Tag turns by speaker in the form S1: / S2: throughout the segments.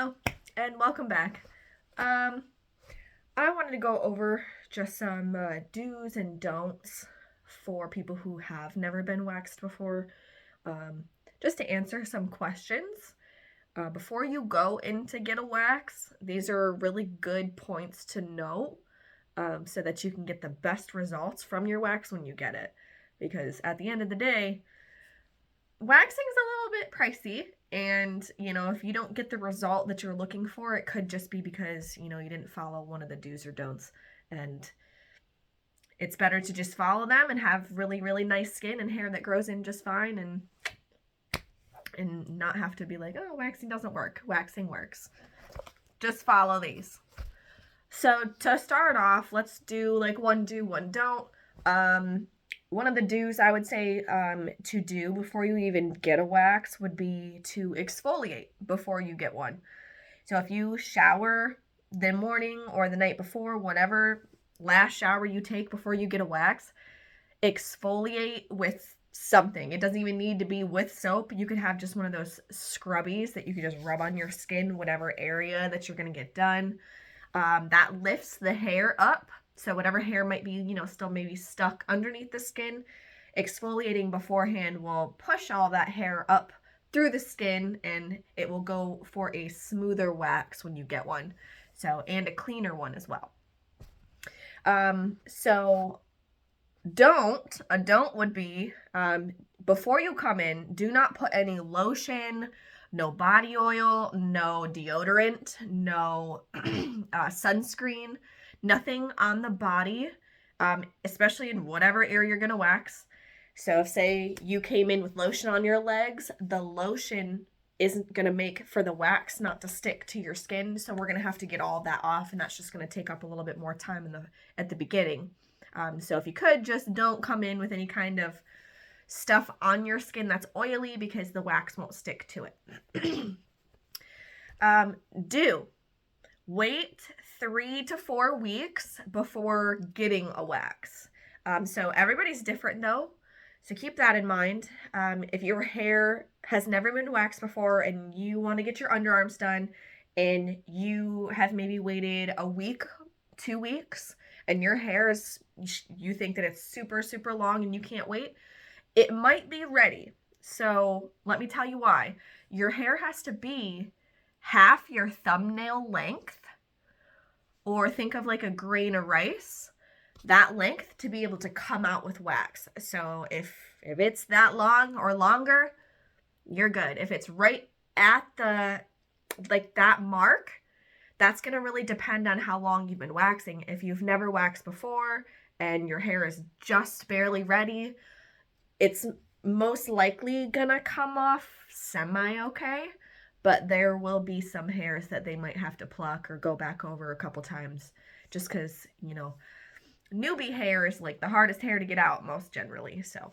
S1: Hello, and welcome back. I wanted to go over just some do's and don'ts for people who have never been waxed before, um, just to answer some questions. Before you go in to get a wax, these are really good points to know so that you can get the best results from your wax when you get it. Because at the end of the day, waxing is a little bit pricey, and if you don't get the result that you're looking for, it could just be because you didn't follow one of the do's or don'ts. And it's better to just follow them and have really, really nice skin and hair that grows in just fine, and not have to be like, oh, waxing doesn't work. Waxing works. Just follow these. So to start off, let's do like one do, one don't. One of the do's I would say to do before you even get a wax would be to exfoliate before you get one. So if you shower the morning or the night before, whatever last shower you take before you get a wax, exfoliate with something. It doesn't even need to be with soap. You could have just one of those scrubbies that you could just rub on your skin, whatever area that you're going to get done. That lifts the hair up. So whatever hair might be, still maybe stuck underneath the skin, exfoliating beforehand will push all that hair up through the skin, and it will go for a smoother wax when you get one. So, and a cleaner one as well. So a don't would be, before you come in, do not put any lotion, no body oil, no deodorant, no sunscreen, nothing on the body, especially in whatever area you're going to wax. So if, say, you came in with lotion on your legs, the lotion isn't going to make for the wax not to stick to your skin. So we're going to have to get all that off, and that's just going to take up a little bit more time at the beginning. So if you could, just don't come in with any kind of stuff on your skin that's oily, because the wax won't stick to it. Do wait 3 to 4 weeks before getting a wax. So everybody's different though, so keep that in mind. If your hair has never been waxed before and you want to get your underarms done, and you have maybe waited a week, 2 weeks, and your hair is, you think that it's super, super long and you can't wait, it might be ready. So let me tell you why. Your hair has to be half your thumbnail length, or think of like a grain of rice, that length, to be able to come out with wax. So if it's that long or longer, you're good. If it's right at the, like that mark, that's going to really depend on how long you've been waxing. If you've never waxed before and your hair is just barely ready, it's most likely gonna come off semi-okay, but there will be some hairs that they might have to pluck or go back over a couple times, just because, newbie hair is like the hardest hair to get out most generally. So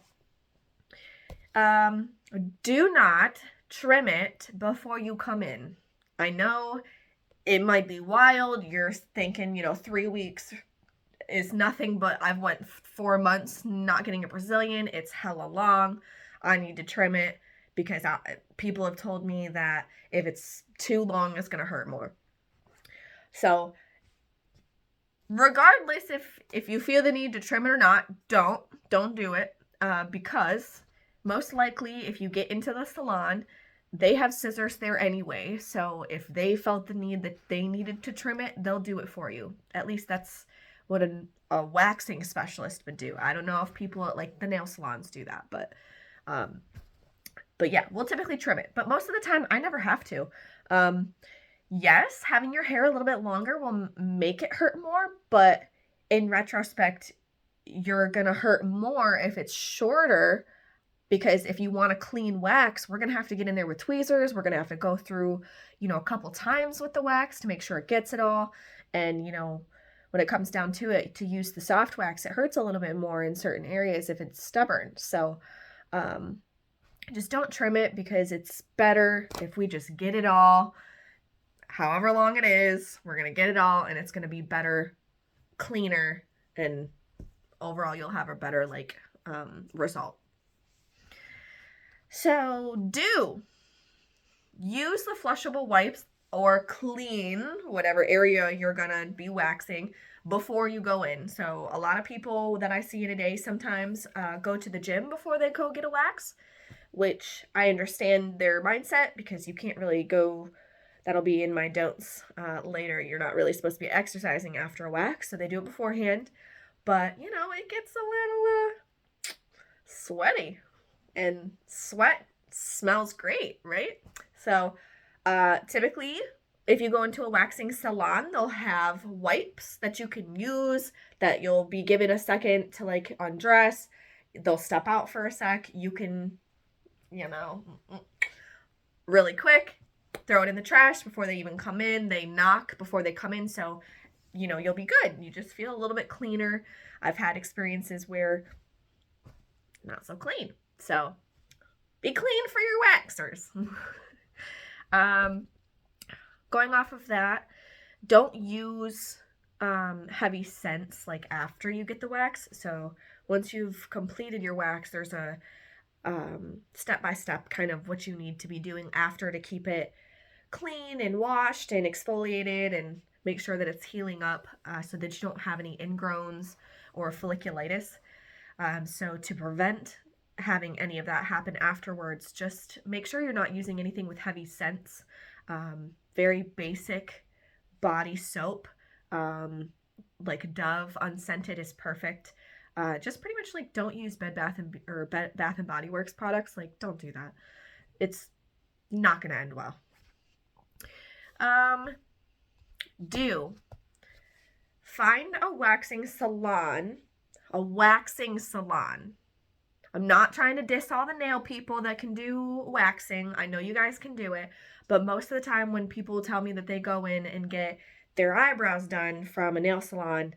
S1: do not trim it before you come in. I know it might be wild. You're thinking, 3 weeks is nothing, but I've went 4 months not getting a Brazilian. It's hella long. I need to trim it, because people have told me that if it's too long, it's going to hurt more. So regardless if you feel the need to trim it or not, don't do it, because most likely if you get into the salon, they have scissors there anyway. So if they felt the need that they needed to trim it, they'll do it for you. At least that's what a waxing specialist would do. I don't know if people at like the nail salons do that, but yeah, we'll typically trim it. But most of the time, I never have to. Yes, having your hair a little bit longer will make it hurt more, but in retrospect, you're gonna hurt more if it's shorter, because if you want a clean wax, we're gonna have to get in there with tweezers. We're gonna have to go through, a couple times with the wax to make sure it gets it all. And, when it comes down to it, to use the soft wax, it hurts a little bit more in certain areas if it's stubborn. So just don't trim it, because it's better if we just get it all. However long it is, we're going to get it all, and it's going to be better, cleaner, and overall you'll have a better result. So use the flushable wipes or clean whatever area you're gonna be waxing before you go in. So a lot of people that I see in a day sometimes go to the gym before they go get a wax, which I understand their mindset because you can't really go. That'll be in my don'ts later. You're not really supposed to be exercising after a wax, so they do it beforehand. But you know, it gets a little sweaty, and sweat smells great, right? So typically, if you go into a waxing salon, they'll have wipes that you can use, that you'll be given a second to like undress. They'll step out for a sec. You can, you know, really quick, throw it in the trash before they even come in. They knock before they come in. So, you know, you'll be good. You just feel a little bit cleaner. I've had experiences where not so clean. So be clean for your waxers. Going off of that, don't use heavy scents like after you get the wax. So once you've completed your wax, there's a step-by-step kind of what you need to be doing after to keep it clean and washed and exfoliated and make sure that it's healing up so that you don't have any ingrowns or folliculitis. So to prevent having any of that happen afterwards, just make sure you're not using anything with heavy scents. Very basic body soap, like Dove unscented is perfect. Just pretty much like don't use Bath and Body Works products. Like don't do that. It's not gonna end well. Do find a waxing salon. I'm not trying to diss all the nail people that can do waxing. I know you guys can do it, but most of the time when people tell me that they go in and get their eyebrows done from a nail salon,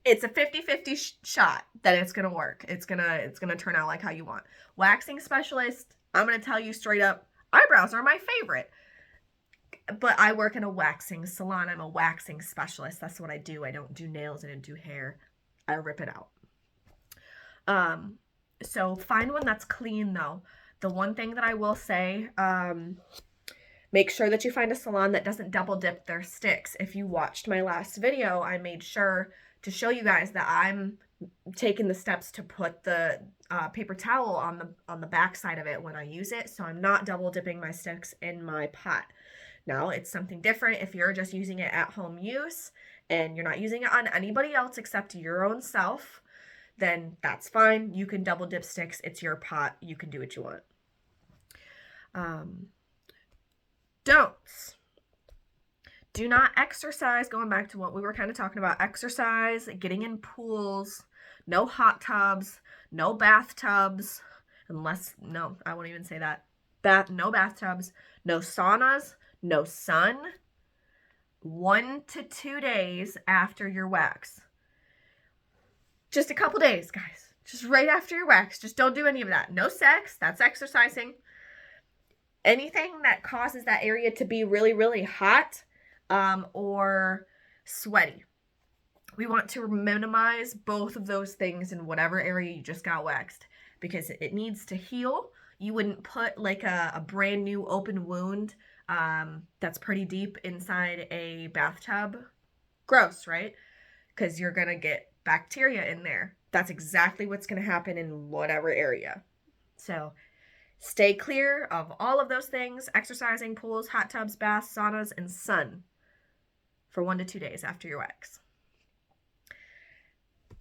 S1: it's a 50-50 shot that it's gonna work. It's gonna turn out like how you want. Waxing specialist, I'm gonna tell you straight up, eyebrows are my favorite. But I work in a waxing salon. I'm a waxing specialist. That's what I do. I don't do nails. I don't do hair. I rip it out. So find one that's clean though. The one thing that I will say, make sure that you find a salon that doesn't double dip their sticks. If you watched my last video, I made sure to show you guys that I'm taking the steps to put the paper towel on the back side of it when I use it. So I'm not double dipping my sticks in my pot. Now, it's something different if you're just using it at home use and you're not using it on anybody else except your own self, then that's fine. You can double dip sticks. It's your pot. You can do what you want. Don'ts. Do not exercise. Going back to what we were kind of talking about, exercise, getting in pools, no hot tubs, no bathtubs, no, I won't even say that. No bathtubs, no saunas, no sun, 1 to 2 days after your wax. Just a couple days, guys. Just right after your wax. Just don't do any of that. No sex. That's exercising. Anything that causes that area to be really, really hot or sweaty. We want to minimize both of those things in whatever area you just got waxed because it needs to heal. You wouldn't put like a brand new open wound that's pretty deep inside a bathtub. Gross, right? Because you're going to get bacteria in there. That's exactly what's going to happen in whatever area. So stay clear of all of those things: exercising, pools, hot tubs, baths, saunas, and sun for 1 to 2 days after your wax.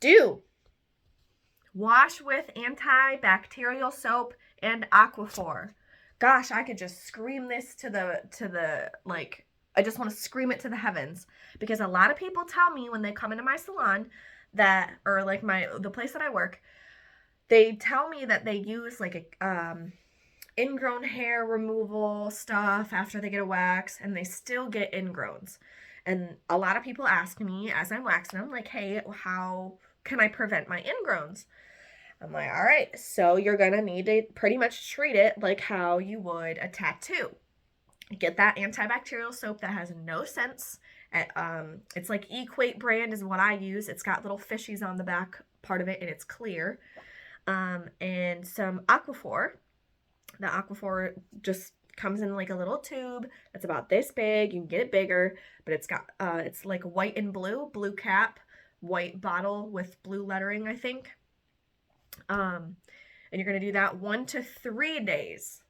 S1: Do wash with antibacterial soap and Aquaphor. Gosh, I could just scream this to the like, I just want to scream it to the heavens, because a lot of people tell me when they come into my salon that, or like the place that I work, they tell me that they use like a ingrown hair removal stuff after they get a wax, and they still get ingrowns. And a lot of people ask me as I'm waxing them, like, hey, how can I prevent my ingrowns? I'm like, all right, so you're going to need to pretty much treat it like how you would a tattoo. Get that antibacterial soap that has no scents. It's like Equate brand is what I use. It's got little fishies on the back part of it, and it's clear. And some Aquaphor. The Aquaphor just Comes in like a little tube that's about this big. You can get it bigger, but it's got it's like white and blue cap, white bottle with blue lettering, I think. And you're gonna do that 1 to 3 days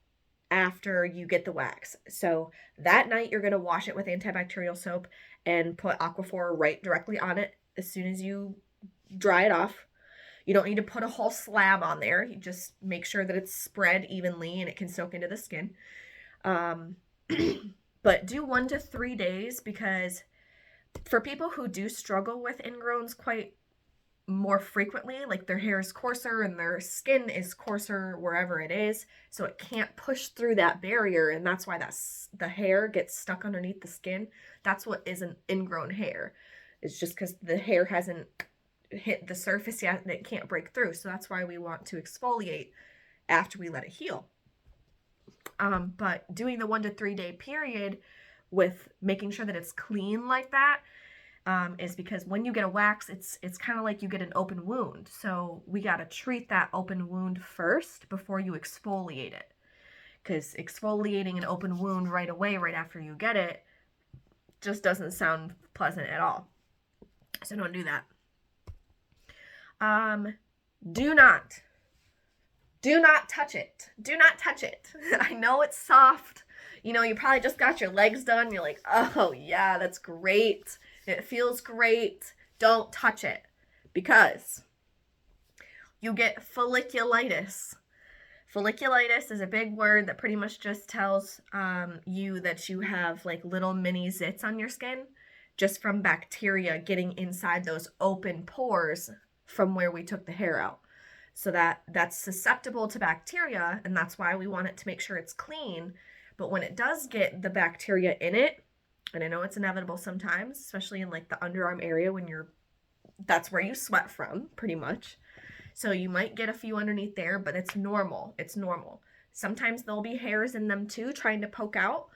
S1: after you get the wax. So that night you're gonna wash it with antibacterial soap and put Aquaphor right directly on it as soon as you dry it off. You don't need to put a whole slab on there. You just make sure that it's spread evenly and it can soak into the skin. But do 1 to 3 days, because for people who do struggle with ingrowns quite more frequently, like their hair is coarser and their skin is coarser wherever it is, so it can't push through that barrier, and that's why the hair gets stuck underneath the skin. That's what is an ingrown hair. It's just because the hair hasn't hit the surface yet and it can't break through. So that's why we want to exfoliate after we let it heal. But doing the 1 to 3 day period with making sure that it's clean like that is because when you get a wax, it's kind of like you get an open wound. So we got to treat that open wound first before you exfoliate it. Because exfoliating an open wound right away, right after you get it, just doesn't sound pleasant at all. So don't do that. Do not touch it. Do not touch it. I know it's soft. You know, you probably just got your legs done. You're like, oh yeah, that's great. It feels great. Don't touch it, because you get folliculitis. Folliculitis is a big word that pretty much just tells you that you have like little mini zits on your skin just from bacteria getting inside those open pores from where we took the hair out. So that's susceptible to bacteria, and that's why we want it to make sure it's clean. But when it does get the bacteria in it, and I know it's inevitable sometimes, especially in like the underarm area when that's where you sweat from, pretty much. So you might get a few underneath there, but it's normal. It's normal. Sometimes there'll be hairs in them too, trying to poke out.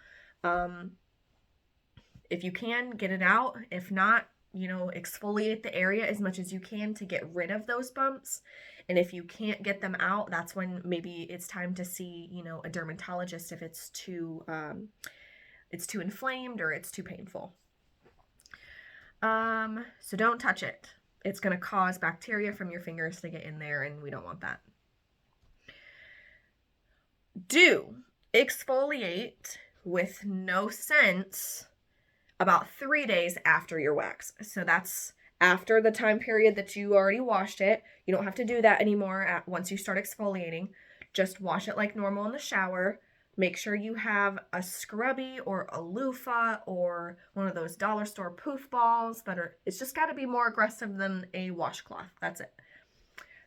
S1: If you can, get it out. If not, you know, exfoliate the area as much as you can to get rid of those bumps. And if you can't get them out, that's when maybe it's time to see, you know, a dermatologist if it's too inflamed or it's too painful. So don't touch it. It's going to cause bacteria from your fingers to get in there, and we don't want that. Do exfoliate with no scents about 3 days after your wax. So that's after the time period that you already washed it. You don't have to do that anymore once you start exfoliating. Just wash it like normal in the shower. Make sure you have a scrubby or a loofah or one of those dollar store poof balls it's just got to be more aggressive than a washcloth. That's it.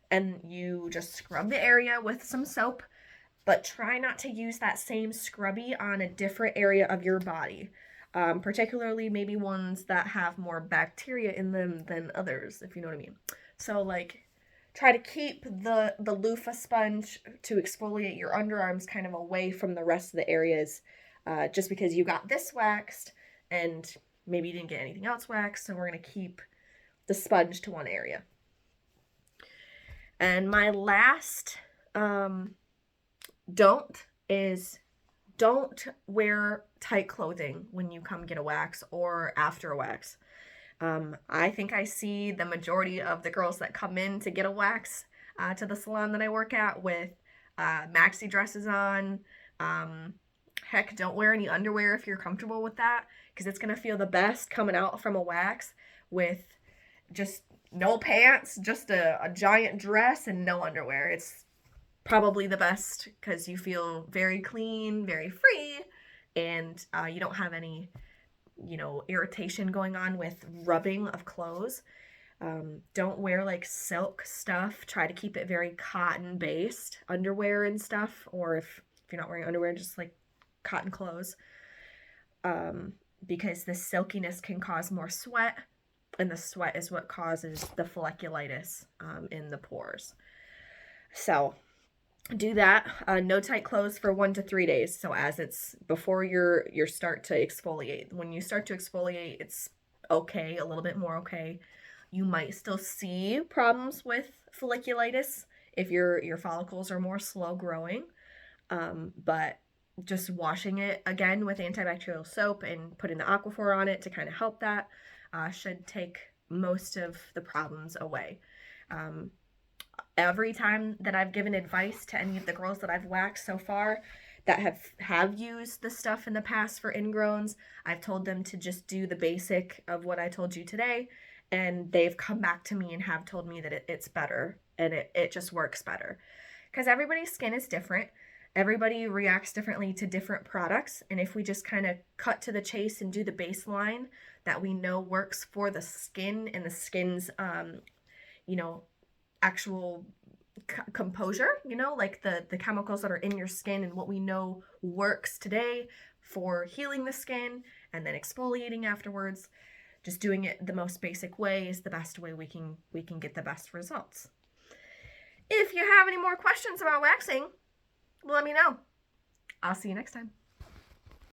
S1: And you just scrub the area with some soap, but try not to use that same scrubby on a different area of your body. Particularly maybe ones that have more bacteria in them than others, if you know what I mean. So like, try to keep the loofah sponge to exfoliate your underarms kind of away from the rest of the areas, just because you got this waxed and maybe you didn't get anything else waxed, so we're going to keep the sponge to one area. And my last don't wear tight clothing when you come get a wax or after a wax. I think I see the majority of the girls that come in to get a wax to the salon that I work at with maxi dresses on. Heck, don't wear any underwear if you're comfortable with that, because it's going to feel the best coming out from a wax with just no pants, just a giant dress and no underwear. It's probably the best because you feel very clean, very free, and you don't have any, you know, irritation going on with rubbing of clothes. Don't wear like silk stuff. Try to keep it very cotton based underwear and stuff, or if you're not wearing underwear, just like cotton clothes, because the silkiness can cause more sweat, and the sweat is what causes the folliculitis in the pores. So do that. No tight clothes for 1 to 3 days. So as it's before your start to exfoliate. When you start to exfoliate, it's okay, a little bit more okay. You might still see problems with folliculitis if your follicles are more slow growing. But just washing it again with antibacterial soap and putting the Aquaphor on it to kind of help that should take most of the problems away. Um, every time that I've given advice to any of the girls that I've waxed so far that have used the stuff in the past for ingrowns, I've told them to just do the basic of what I told you today, and they've come back to me and have told me that it's better and it just works better. Because everybody's skin is different. Everybody reacts differently to different products. And if we just kind of cut to the chase and do the baseline that we know works for the skin and the skin's, you know, actual composure, you know, like the chemicals that are in your skin and what we know works today for healing the skin and then exfoliating afterwards, just doing it the most basic way is the best way we can get the best results. If you have any more questions about waxing, let me know. I'll see you next time.